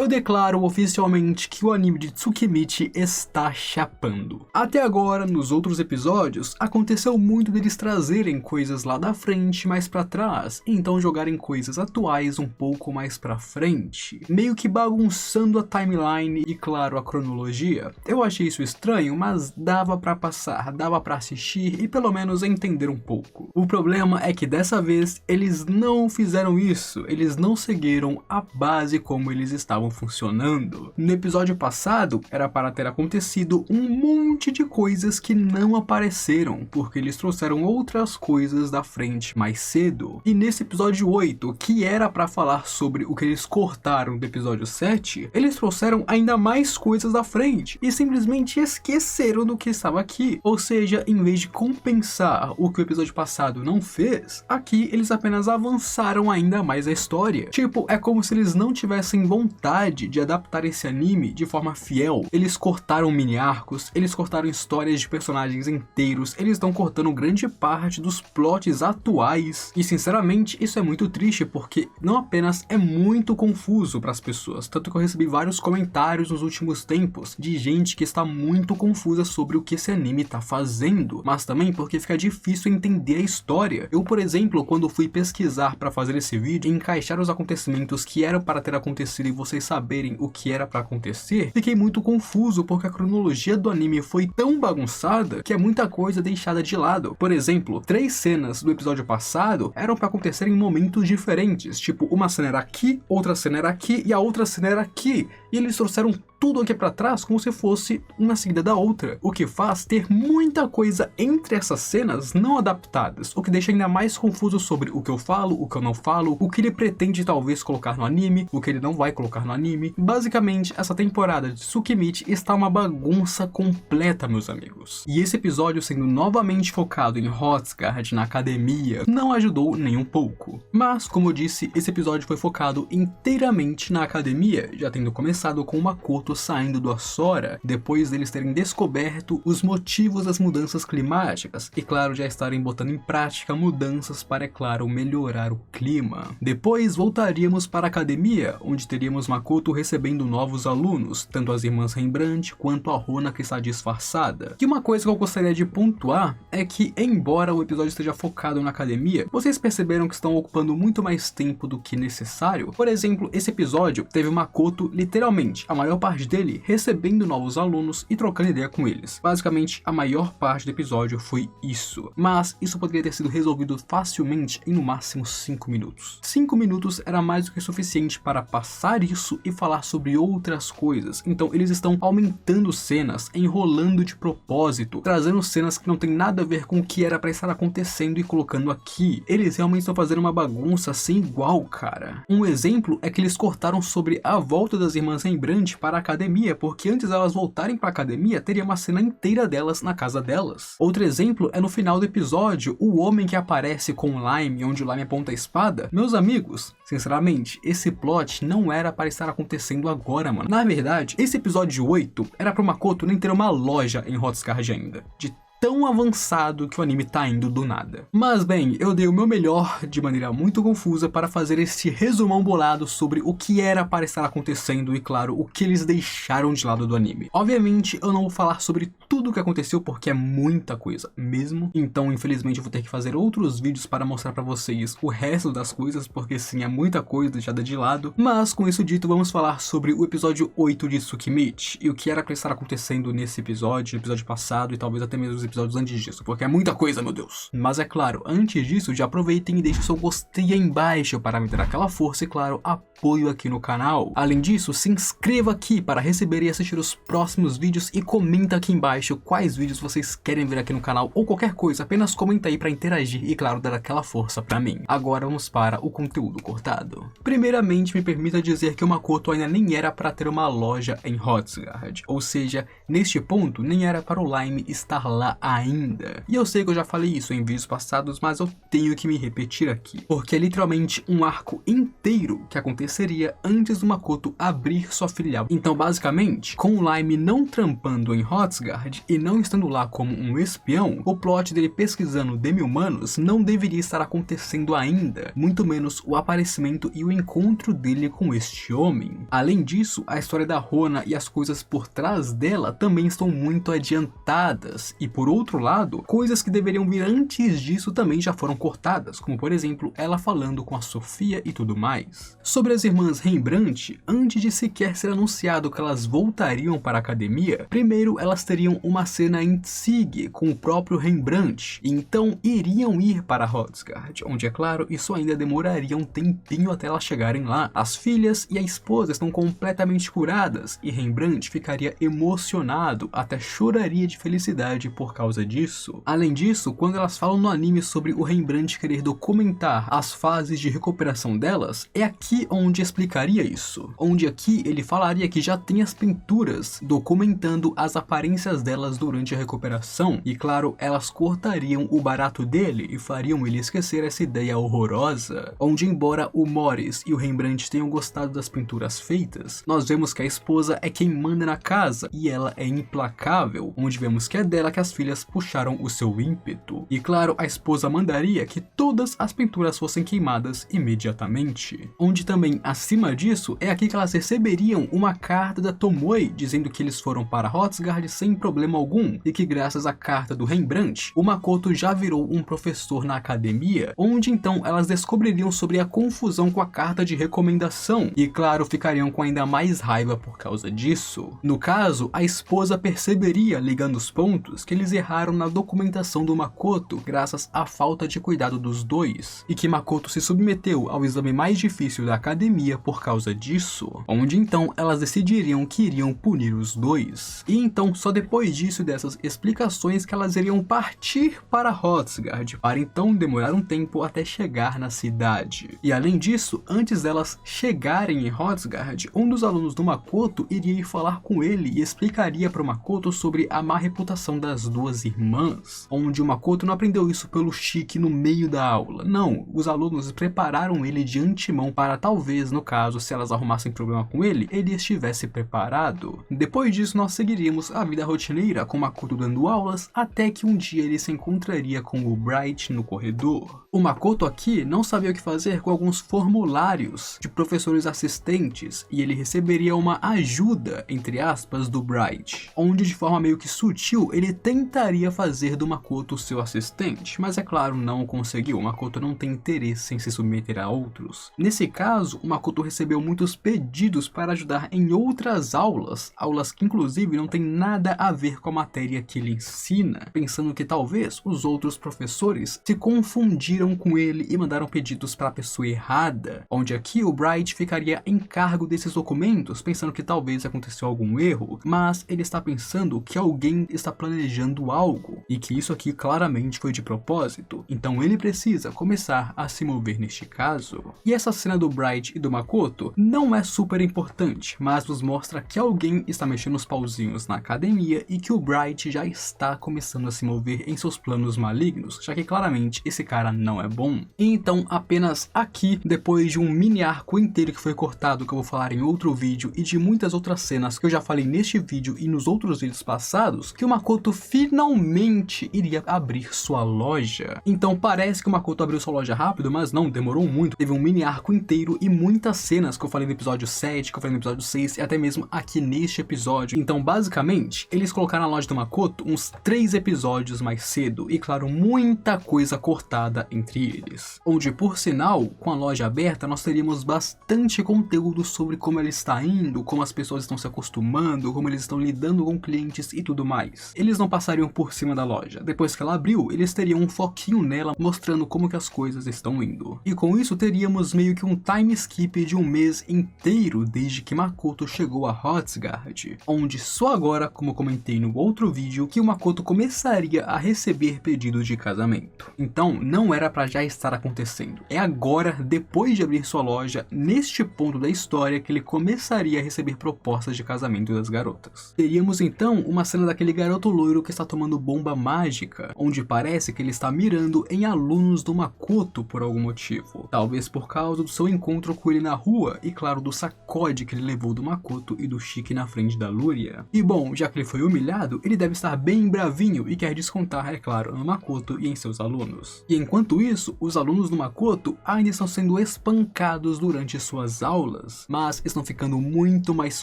eu declaro oficialmente que o anime de Tsukimichi está chapando. Até agora, nos outros episódios, aconteceu muito deles trazerem coisas lá da frente mais pra trás, e então jogarem coisas atuais um pouco mais pra frente, meio que bagunçando a timeline e, claro, a cronologia. Eu achei isso estranho, mas dava pra passar, dava pra assistir e pelo menos entender um pouco. O problema é que dessa vez eles não fizeram isso, eles não seguiram a base como eles estavam funcionando. No episódio passado, era para ter acontecido um monte de coisas que não apareceram, porque eles trouxeram outras coisas da frente mais cedo. E nesse episódio 8, que era para falar sobre o que eles cortaram do episódio 7, eles trouxeram ainda mais coisas da frente e simplesmente esqueceram do que estava aqui. Ou seja, em vez de compensar o que o episódio passado não fez, aqui eles apenas avançaram ainda mais a história. Tipo, é como se eles não tivessem vontade de adaptar esse anime de forma fiel. Eles cortaram mini arcos, eles cortaram histórias de personagens inteiros, eles estão cortando grande parte dos plots atuais. E sinceramente, isso é muito triste porque não apenas é muito confuso para as pessoas, tanto que eu recebi vários comentários nos últimos tempos de gente que está muito confusa sobre o que esse anime tá fazendo, mas também porque fica difícil entender a história. Eu, por exemplo, quando fui pesquisar para fazer esse vídeo e encaixar os acontecimentos que eram para ter acontecido e vocês saberem o que era para acontecer, fiquei muito confuso porque a cronologia do anime foi tão bagunçada que é muita coisa deixada de lado. Por exemplo, 3 cenas do episódio passado eram para acontecer em momentos diferentes, tipo, uma cena era aqui, outra cena era aqui e a outra cena era aqui, e eles trouxeram tudo aqui pra trás como se fosse uma seguida da outra, o que faz ter muita coisa entre essas cenas não adaptadas, o que deixa ainda mais confuso sobre o que eu falo, o que eu não falo, o que ele pretende talvez colocar no anime, o que ele não vai colocar no anime. Basicamente, essa temporada de Tsukimichi está uma bagunça completa, meus amigos. E esse episódio sendo novamente focado em Hotguard na academia não ajudou nem um pouco. Mas, como eu disse, esse episódio foi focado inteiramente na academia, já tendo começado com Makoto saindo do Asora, depois deles terem descoberto os motivos das mudanças climáticas, e claro, já estarem botando em prática mudanças para, é claro, melhorar o clima. Depois voltaríamos para a academia, onde teríamos Makoto recebendo novos alunos, tanto as irmãs Rembrandt quanto a Rona que está disfarçada. E uma coisa que eu gostaria de pontuar é que, embora o episódio esteja focado na academia, vocês perceberam que estão ocupando muito mais tempo do que necessário? Por exemplo, esse episódio teve Makoto, literalmente, a maior parte dele recebendo novos alunos e trocando ideia com eles. Basicamente, a maior parte do episódio foi isso. Mas isso poderia ter sido resolvido facilmente em no máximo 5 minutos. 5 minutos era mais do que suficiente para passar isso e falar sobre outras coisas. Então eles estão aumentando cenas, enrolando de propósito, trazendo cenas que não tem nada a ver com o que era para estar acontecendo e colocando aqui. Eles realmente estão fazendo uma bagunça sem igual, cara. Um exemplo é que eles cortaram sobre a volta das irmãs Rembrandt para a academia, porque antes delas voltarem para a academia, teria uma cena inteira delas na casa delas. Outro exemplo é no final do episódio, o homem que aparece com o Lime, onde o Lime aponta a espada. Meus amigos, sinceramente, esse plot não era para estar acontecendo agora, mano. Na verdade, esse episódio 8 era pro Makoto nem ter uma loja em Hotguard ainda, de tão avançado que o anime tá indo do nada. Mas bem, eu dei o meu melhor de maneira muito confusa para fazer este resumão bolado sobre o que era para estar acontecendo e, claro, o que eles deixaram de lado do anime. Obviamente, eu não vou falar sobre tudo o que aconteceu porque é muita coisa mesmo, então infelizmente eu vou ter que fazer outros vídeos para mostrar para vocês o resto das coisas, porque sim, é muita coisa deixada de lado. Mas com isso dito, vamos falar sobre o episódio 8 de Tsukimichi e o que era para estar acontecendo nesse episódio, no episódio passado e talvez até mesmo os episódios antes disso, porque é muita coisa, meu Deus. Mas é claro, antes disso, já aproveitem e deixem o seu gostei aí embaixo para me dar aquela força e, claro, apoio aqui no canal. Além disso, se inscreva aqui para receber e assistir os próximos vídeos e comenta aqui embaixo quais vídeos vocês querem ver aqui no canal ou qualquer coisa, apenas comenta aí para interagir e, claro, dar aquela força para mim. Agora vamos para o conteúdo cortado. Primeiramente, me permita dizer que o Makoto ainda nem era para ter uma loja em Hotguard, ou seja, neste ponto, nem era para o Lime estar lá ainda. E eu sei que eu já falei isso em vídeos passados, mas eu tenho que me repetir aqui, porque é literalmente um arco inteiro que aconteceria antes do Makoto abrir sua filial. Então basicamente, com o Lime não trampando em Hrothgar e não estando lá como um espião, o plot dele pesquisando demi-humanos não deveria estar acontecendo ainda, muito menos o aparecimento e o encontro dele com este homem. Além disso, a história da Rona e as coisas por trás dela também estão muito adiantadas, e por outro lado, coisas que deveriam vir antes disso também já foram cortadas, como por exemplo, ela falando com a Sofia e tudo mais. Sobre as irmãs Rembrandt, antes de sequer ser anunciado que elas voltariam para a academia, primeiro elas teriam uma cena em Tzig com o próprio Rembrandt, e então iriam ir para Hrothgar, onde é claro, isso ainda demoraria um tempinho até elas chegarem lá. As filhas e a esposa estão completamente curadas, e Rembrandt ficaria emocionado, até choraria de felicidade por causa disso. Além disso, quando elas falam no anime sobre o Rembrandt querer documentar as fases de recuperação delas, é aqui onde explicaria isso. Onde aqui ele falaria que já tem as pinturas documentando as aparências delas durante a recuperação, e claro, elas cortariam o barato dele e fariam ele esquecer essa ideia horrorosa. Onde embora o Morris e o Rembrandt tenham gostado das pinturas feitas, nós vemos que a esposa é quem manda na casa e ela é implacável, onde vemos que é dela que as filhas puxaram o seu ímpeto. E claro, a esposa mandaria que todas as pinturas fossem queimadas imediatamente. Onde também, acima disso, é aqui que elas receberiam uma carta da Tomoe dizendo que eles foram para Hrothgar sem problema algum, e que graças à carta do Rembrandt, o Makoto já virou um professor na academia, onde então elas descobririam sobre a confusão com a carta de recomendação, e claro, ficariam com ainda mais raiva por causa disso. No caso, a esposa perceberia, ligando os pontos, que eles erraram na documentação do Makoto graças à falta de cuidado dos dois, e que Makoto se submeteu ao exame mais difícil da academia por causa disso, onde então elas decidiriam que iriam punir os dois. E então, só depois disso e dessas explicações que elas iriam partir para Hrothgar, para então demorar um tempo até chegar na cidade. E além disso, antes delas chegarem em Hrothgar, um dos alunos do Makoto iria ir falar com ele e explicaria para o Makoto sobre a má reputação das duas irmãs, onde o Makoto não aprendeu isso pelo chique no meio da aula. Não, os alunos prepararam ele de antemão para talvez, no caso, se elas arrumassem problema com ele, ele estivesse preparado. Depois disso, nós seguiríamos a vida rotineira com o Makoto dando aulas, até que um dia ele se encontraria com o Bright no corredor. O Makoto aqui não sabia o que fazer com alguns formulários de professores assistentes, e ele receberia uma ajuda, entre aspas, do Bright, onde de forma meio que sutil ele tentaria fazer do Makoto seu assistente, mas é claro, não conseguiu. O Makoto não tem interesse em se submeter a outros. Nesse caso, o Makoto recebeu muitos pedidos para ajudar em outras aulas que inclusive não tem nada a ver com a matéria que ele ensina, pensando que talvez os outros professores se confundiram com ele e mandaram pedidos para a pessoa errada, onde aqui o Bright ficaria em cargo desses documentos, pensando que talvez aconteceu algum erro, mas ele está pensando que alguém está planejando algo, e que isso aqui claramente foi de propósito, então ele precisa começar a se mover neste caso. E essa cena do Bright e do Makoto não é super importante, mas nos mostra que alguém está mexendo os pauzinhos na academia e que o Bright já está começando a se mover em seus planos malignos, já que claramente esse cara não é bom. E então apenas aqui, depois de um mini arco inteiro que foi cortado, que eu vou falar em outro vídeo, e de muitas outras cenas que eu já falei neste vídeo e nos outros vídeos passados, que o Makoto finalmente iria abrir sua loja. Então parece que o Makoto abriu sua loja rápido, mas não, demorou muito. Teve um mini arco inteiro e muitas cenas que eu falei no episódio 7, que eu falei no episódio 6 e até mesmo aqui neste episódio. Então basicamente, eles colocaram a loja do Makoto uns 3 episódios mais cedo, e claro, muita coisa cortada entre eles. Onde, por sinal, com a loja aberta, nós teríamos bastante conteúdo sobre como ela está indo, como as pessoas estão se acostumando, como eles estão lidando com clientes e tudo mais. Eles não passariam por cima da loja. Depois que ela abriu, eles teriam um foquinho nela, mostrando como que as coisas estão indo. E com isso, teríamos meio que um time skip de um mês inteiro desde que Makoto chegou a Hrothgar, onde só agora, como comentei no outro vídeo, que o Makoto começaria a receber pedidos de casamento. Então, não era pra já estar acontecendo. É agora, depois de abrir sua loja, neste ponto da história, que ele começaria a receber propostas de casamento das garotas. Teríamos então uma cena daquele garoto loiro que está tomando bomba mágica, onde parece que ele está mirando em alunos do Makoto por algum motivo. Talvez por causa do seu encontro com ele na rua e claro do sacode que ele levou do Makoto e do Shiki na frente da Luria. E bom, já que ele foi humilhado, ele deve estar bem bravinho e quer descontar, é claro, no Makoto e em seus alunos. E enquanto isso, os alunos do Makoto ainda estão sendo espancados durante suas aulas, mas estão ficando muito mais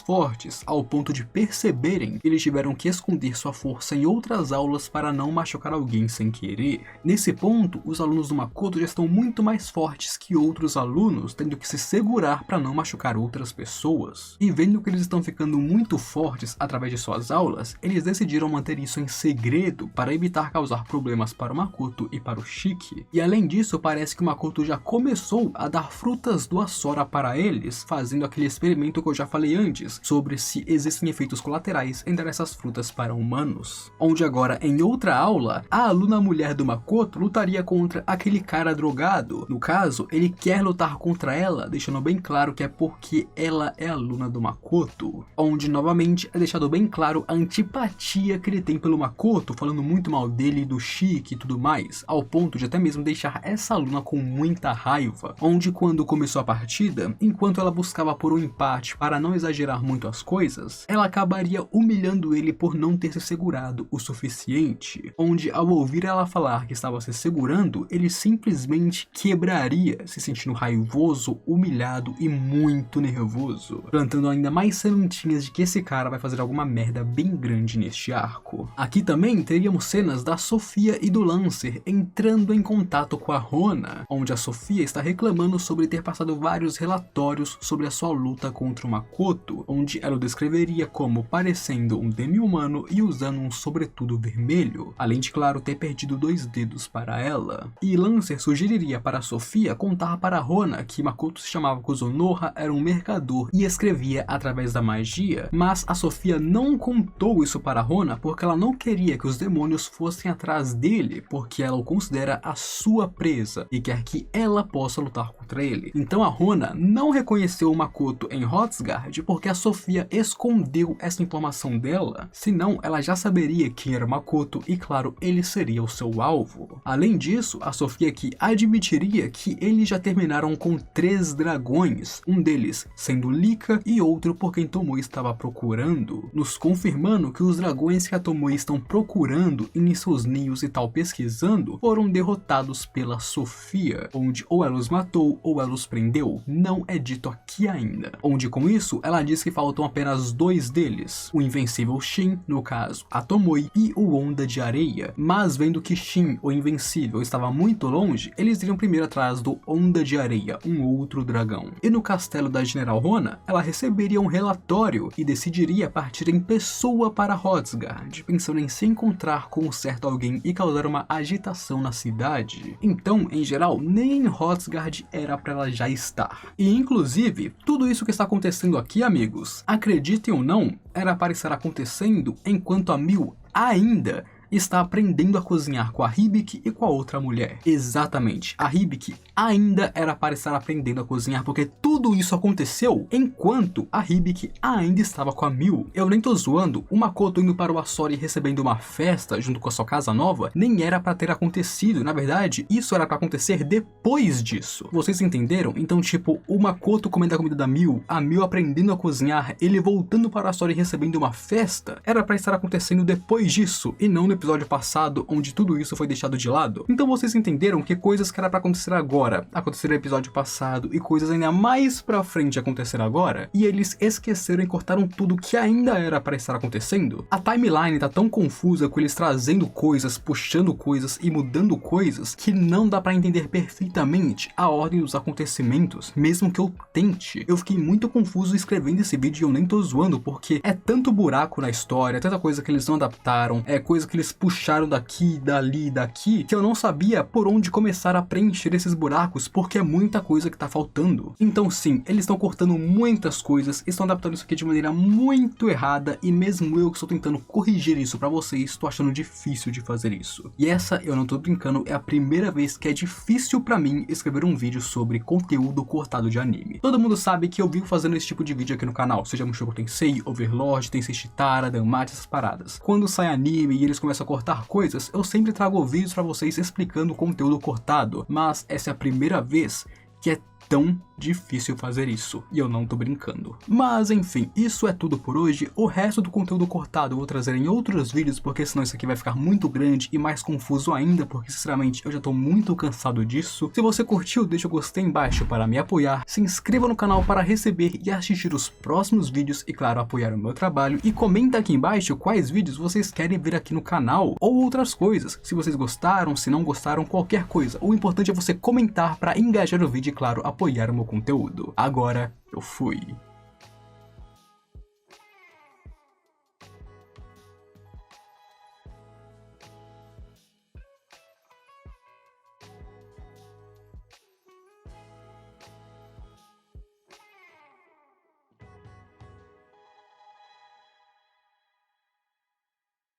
fortes ao ponto de perceberem que eles tiveram que esconder sua força em outras aulas para não machucar alguém sem querer. Nesse ponto, os alunos do Makoto já estão muito mais fortes que outros alunos, tendo que se segurar para não machucar outras pessoas. E vendo que eles estão ficando muito fortes através de suas aulas, eles decidiram manter isso em segredo para evitar causar problemas para o Makoto e para o Shiki. E além disso, parece que o Makoto já começou a dar frutas do Asora para eles, fazendo aquele experimento que eu já falei antes, sobre se existem efeitos colaterais em dar essas frutas para humanos. Onde agora, em outra aula, a aluna mulher do Makoto lutaria contra aquele cara drogado. No caso, ele quer lutar contra ela, deixando bem claro que é porque ela é aluna do Makoto. Onde, novamente, é deixado bem claro a antipatia que ele tem pelo Makoto, falando muito mal dele e do Shiki e tudo mais, ao ponto de até mesmo deixar essa aluna com muita raiva. Onde, quando começou a partida, enquanto ela buscava por um empate para não exagerar muito as coisas, ela acabaria humilhando ele por não ter se segurado o suficiente. Onde, ao ouvir ela falar que estava se segurando, ele simplesmente quebraria, se sentindo raivoso, humilhado e muito nervoso, plantando ainda mais sementinhas de que esse cara vai fazer alguma merda bem grande neste arco. Aqui também teríamos cenas da Sofia e do Lancer entrando em contato com a Rona, onde a Sofia está reclamando sobre ter passado vários relatórios sobre a sua luta contra o Makoto, onde ela o descreveria como parecendo um demi-humano e usando um sobretudo vermelho, além de, claro, ter perdido 2 dedos para ela. E Lancer sugeriria para a Sofia contar para a Rona que Makoto se chamava Kuzunoha, era um mercador e escrevia através da magia, mas a Sofia não contou isso para a Rona porque ela não queria que os demônios fossem atrás dele, porque ela o considera a sua presa e quer que ela possa lutar contra ele. Então a Rona não reconheceu o Makoto em Hrothgar porque a Sofia escondeu essa informação dela, senão ela já saberia quem era Makoto e, claro, ele seria o seu alvo. Além disso, a Sofia aqui admitiria que eles já terminaram com 3 dragões, um deles sendo Lika e outro por quem Tomoe estava procurando, nos confirmando que os dragões que a Tomoe estão procurando em seus ninhos e tal pesquisando foram derrotados pela Sofia, onde ou ela os matou ou ela os prendeu, não é dito aqui ainda. Onde com isso ela diz que faltam apenas 2 deles, o invencível Shin, no caso a Tomoe, e o Onda de Areia, mas vendo que Shin, o invencível, estava muito longe, eles iriam primeiro atrás do Onda de Areia, um outro dragão. E no castelo da General Rona, ela receberia um relatório e decidiria partir em pessoa para Hrothgar, pensando em se encontrar com um certo alguém e causar uma agitação na cidade. Então, em geral, nem em Hrothgar era para ela já estar. E inclusive, tudo isso que está acontecendo aqui, amigos, acreditem ou não, era para estar acontecendo enquanto a Mil ainda está aprendendo a cozinhar com a Hibiki e com a outra mulher. Exatamente, a Hibiki ainda era para estar aprendendo a cozinhar, porque tudo isso aconteceu enquanto a Hibiki ainda estava com a Mil. Eu nem tô zoando, o Makoto indo para o Asori recebendo uma festa junto com a sua casa nova, nem era para ter acontecido, na verdade, isso era para acontecer depois disso. Vocês entenderam? Então, tipo, o Makoto comendo a comida da Mil, a Mil aprendendo a cozinhar, ele voltando para o Asori recebendo uma festa, era para estar acontecendo depois disso, e não no episódio passado, onde tudo isso foi deixado de lado. Então vocês entenderam que coisas que era pra acontecer agora, aconteceram no episódio passado, e coisas ainda mais pra frente acontecer agora, e eles esqueceram e cortaram tudo que ainda era pra estar acontecendo? A timeline tá tão confusa com eles trazendo coisas, puxando coisas e mudando coisas, que não dá pra entender perfeitamente a ordem dos acontecimentos, mesmo que eu tente. Eu fiquei muito confuso escrevendo esse vídeo e eu nem tô zoando, porque é tanto buraco na história, tanta coisa que eles não adaptaram, é coisa que eles puxaram daqui, dali e daqui, que eu não sabia por onde começar a preencher esses buracos, porque é muita coisa que tá faltando. Então sim, eles estão cortando muitas coisas, estão adaptando isso aqui de maneira muito errada, e mesmo eu que estou tentando corrigir isso pra vocês, estou achando difícil de fazer isso. E essa, eu não tô brincando, é a primeira vez que é difícil pra mim escrever um vídeo sobre conteúdo cortado de anime. Todo mundo sabe que eu vivo fazendo esse tipo de vídeo aqui no canal, seja Mushoku Tensei, Overlord, Tensei Chitara, Danmachi, essas paradas. Quando sai anime e eles começam começo a cortar coisas, eu sempre trago vídeos pra vocês explicando o conteúdo cortado, mas essa é a primeira vez que é tão difícil fazer isso, e eu não tô brincando. Mas enfim, isso é tudo por hoje. O resto do conteúdo cortado eu vou trazer em outros vídeos, porque senão isso aqui vai ficar muito grande e mais confuso ainda, porque sinceramente eu já tô muito cansado disso. Se você curtiu, deixa o gostei embaixo para me apoiar, se inscreva no canal para receber e assistir os próximos vídeos e claro, apoiar o meu trabalho, e comenta aqui embaixo quais vídeos vocês querem ver aqui no canal, ou outras coisas, se vocês gostaram, se não gostaram, qualquer coisa. O importante é você comentar para engajar o vídeo e claro, apoiar o meu conteúdo. Agora, eu fui.